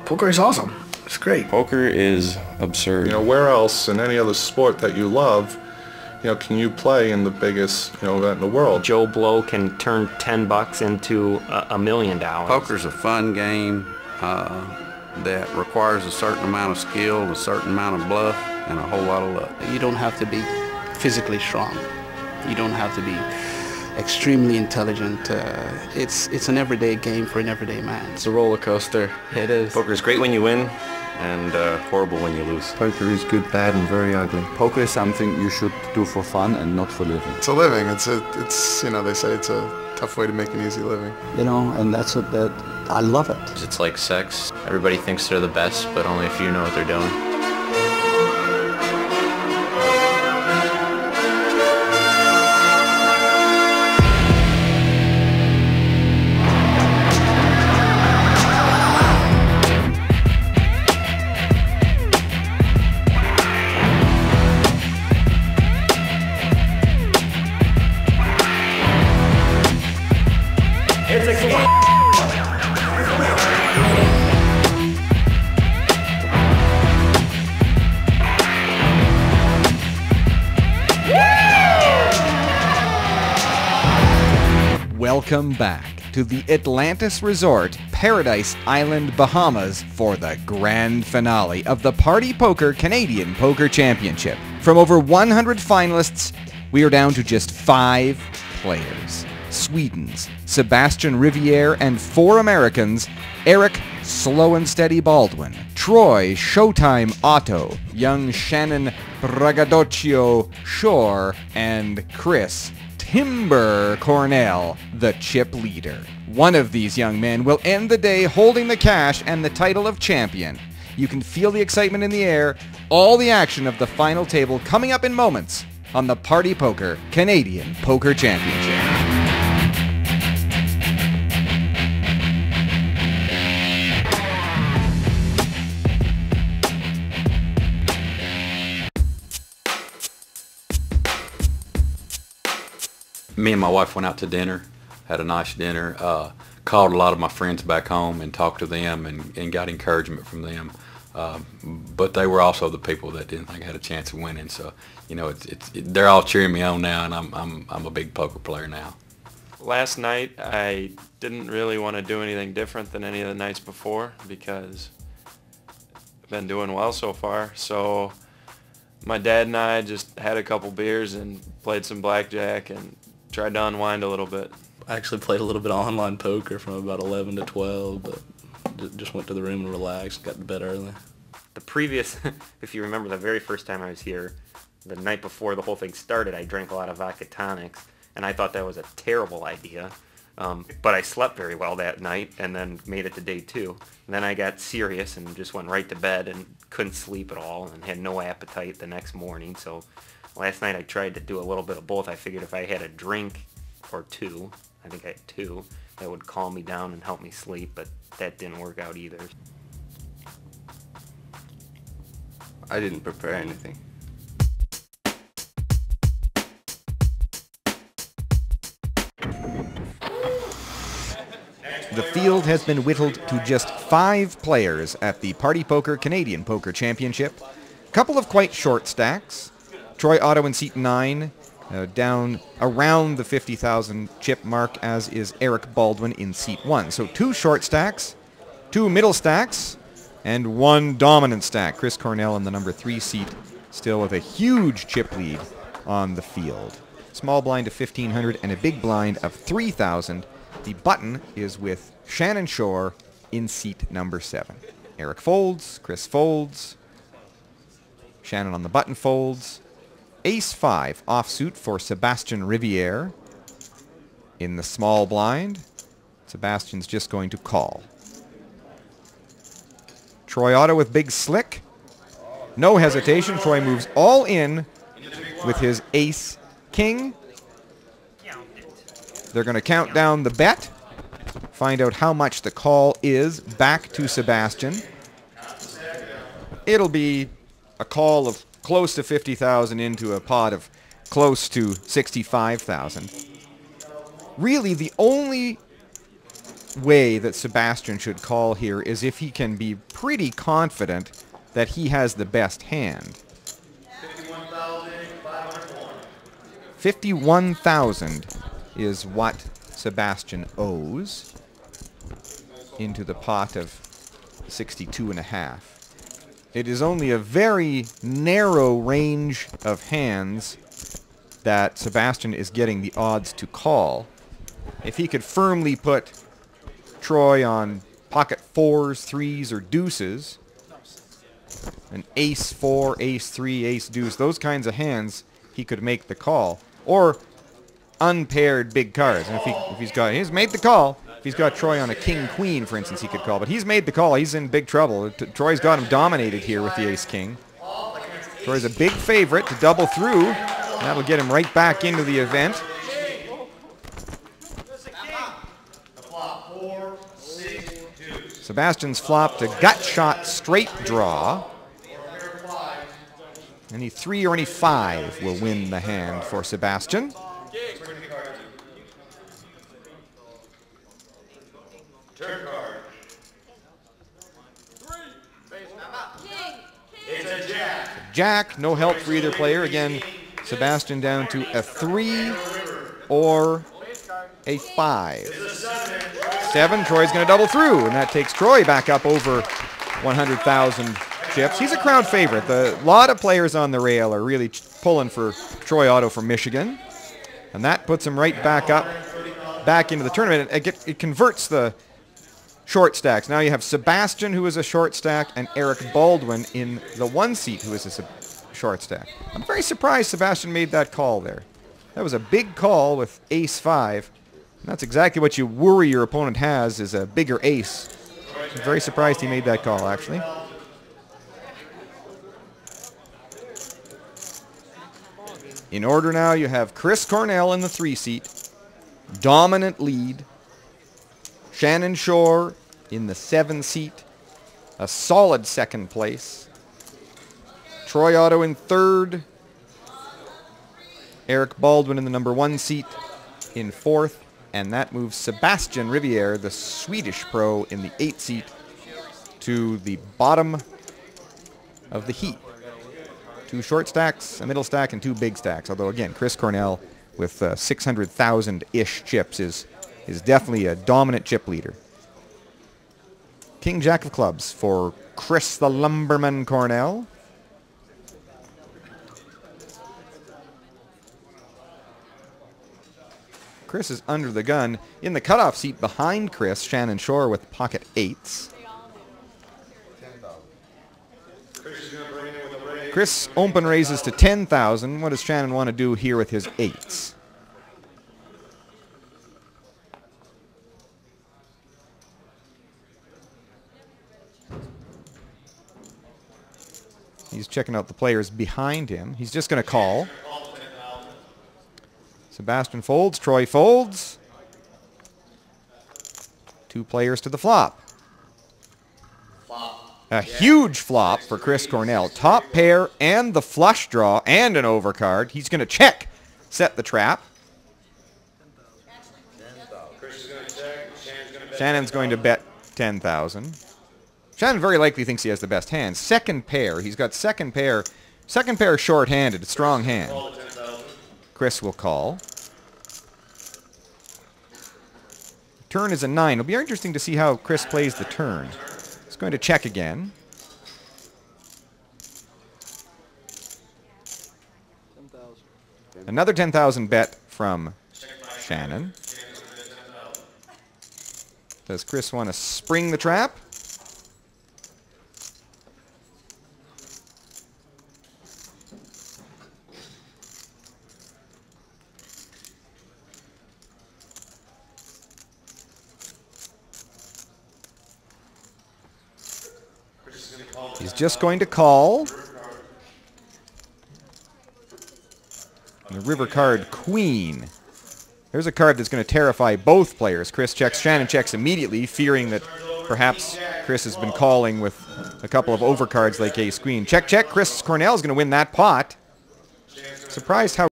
Poker is awesome. It's great. Poker is absurd. You know, where else in any other sport that you love, you know, can you play in the biggest, you know, event in the world? Joe Blow can turn $10 into $1 million. Poker's a fun game that requires a certain amount of skill, a certain amount of bluff, and a whole lot of luck. You don't have to be physically strong. You don't have to be extremely intelligent. It's an everyday game for an everyday man. It's a roller coaster. It is. Poker is great when you win and horrible when you lose. Poker is good, bad, and very ugly. Poker is something you should do for fun and not for living. It's a living. It's you know, they say it's a tough way to make an easy living. You know, and that's what I love it. It's like sex. Everybody thinks they're the best, but only if you know what they're doing. Welcome back to the Atlantis Resort, Paradise Island, Bahamas for the grand finale of the Party Poker Canadian Poker Championship. From over 100 finalists, we are down to just 5 players. Sweden's Sebastian Riviere and 4 Americans, Eric Slow and Steady Baldwin, Troy Showtime Otto, young Shannon Bragadocchio Shore, and Chris Timber Cornell, the chip leader. One of these young men will end the day holding the cash and the title of champion. You can feel the excitement in the air, all the action of the final table coming up in moments on the Party Poker Canadian Poker Championship. Me and my wife went out to dinner, had a nice dinner, called a lot of my friends back home and talked to them and got encouragement from them. But they were also the people that didn't think I had a chance of winning. So, you know, they're all cheering me on now, and I'm a big poker player now. Last night, I didn't really want to do anything different than any of the nights before because I've been doing well so far. So my dad and I just had a couple beers and played some blackjack and tried to unwind a little bit. I actually played a little bit of online poker from about 11 to 12, but just went to the room and relaxed, got to bed early. The previous, if you remember the very first time I was here, the night before the whole thing started, I drank a lot of vodka tonics, and I thought that was a terrible idea. But I slept very well that night and then made it to day 2. And then I got serious and just went right to bed and couldn't sleep at all and had no appetite the next morning. So last night I tried to do a little bit of both. I figured if I had a drink or 2, I think I had 2, that would calm me down and help me sleep, but that didn't work out either. I didn't prepare anything. The field has been whittled to just 5 players at the Party Poker Canadian Poker Championship. Couple of quite short stacks. Troy Otto in seat 9, down around the 50,000 chip mark, as is Eric Baldwin in seat 1. So 2 short stacks, 2 middle stacks, and 1 dominant stack. Chris Cornell in the number 3 seat, still with a huge chip lead on the field. Small blind of 1,500 and a big blind of 3,000. The button is with Shannon Shore in seat number 7. Eric folds, Chris folds, Shannon on the button folds. Ace-5 offsuit for Sebastian Riviere. In the small blind, Sebastian's just going to call. Troy Otto with big slick. No hesitation. Troy moves all in with his ace-king. They're going to count down the bet, find out how much the call is back to Sebastian. It'll be a call of close to 50,000 into a pot of close to 65,000. Really, the only way that Sebastian should call here is if he can be pretty confident that he has the best hand. 51,000 is what Sebastian owes into the pot of 62.5. It is only a very narrow range of hands that Sebastian is getting the odds to call. If he could firmly put Troy on pocket 4s, 3s, or deuces, an ace 4, ace 3, ace deuce, those kinds of hands, he could make the call. Or unpaired big cards. And he's made the call. If he's got Troy on a king queen, for instance, he could call. But he's made the call. He's in big trouble. Troy's got him dominated here with the ace king. Troy's a big favorite to double through. That'll get him right back into the event. Sebastian's flopped a gut shot straight draw. Any 3 or any 5 will win the hand for Sebastian. Turn card. It's a jack. Jack, no help for either player. Again, Sebastian down to a 3 or a 5. 7, Troy's going to double through, and that takes Troy back up over 100,000 chips. He's a crowd favorite. A lot of players on the rail are really pulling for Troy Otto from Michigan, and that puts him right back up, back into the tournament. It converts the short stacks. Now you have Sebastian, who is a short stack, and Eric Baldwin in the 1 seat, who is a short stack. I'm very surprised Sebastian made that call there. That was a big call with ace 5. And that's exactly what you worry your opponent has, is a bigger ace. I'm very surprised he made that call, actually. In order now, you have Chris Cornell in the 3 seat. Dominant lead. Shannon Shore in the 7 seat. A solid 2nd place. Troy Otto in 3rd. Eric Baldwin in the number 1 seat in 4th. And that moves Sebastian Riviere, the Swedish pro, in the 8th seat to the bottom of the heap. 2 short stacks, a middle stack, and 2 big stacks. Although, again, Chris Cornell with 600,000-ish chips is definitely a dominant chip leader. King Jack of clubs for Chris the Lumberman Cornell. Chris is under the gun. In the cutoff seat behind Chris, Shannon Shore with pocket 8s. Chris open raises to 10,000. What does Shannon want to do here with his 8s? He's checking out the players behind him. He's just going to call. Sebastian folds, Troy folds. 2 players to the flop. A huge flop for Chris Cornell. Top pair and the flush draw and an overcard. He's going to check, set the trap. Shannon's going to bet 10,000. Shannon very likely thinks he has the best hand. 2nd pair. He's got 2nd pair. 2nd pair short-handed. Strong hand. Chris will call. Turn is a 9. It'll be interesting to see how Chris plays the turn. He's going to check again. Another 10,000 bet from Shannon. Does Chris want to spring the trap? He's just going to call. And the river card, Queen. There's a card that's going to terrify both players. Chris checks, Shannon checks immediately, fearing that perhaps Chris has been calling with a couple of overcards like Ace Queen. Check, check. Chris Cornell is going to win that pot. Surprised how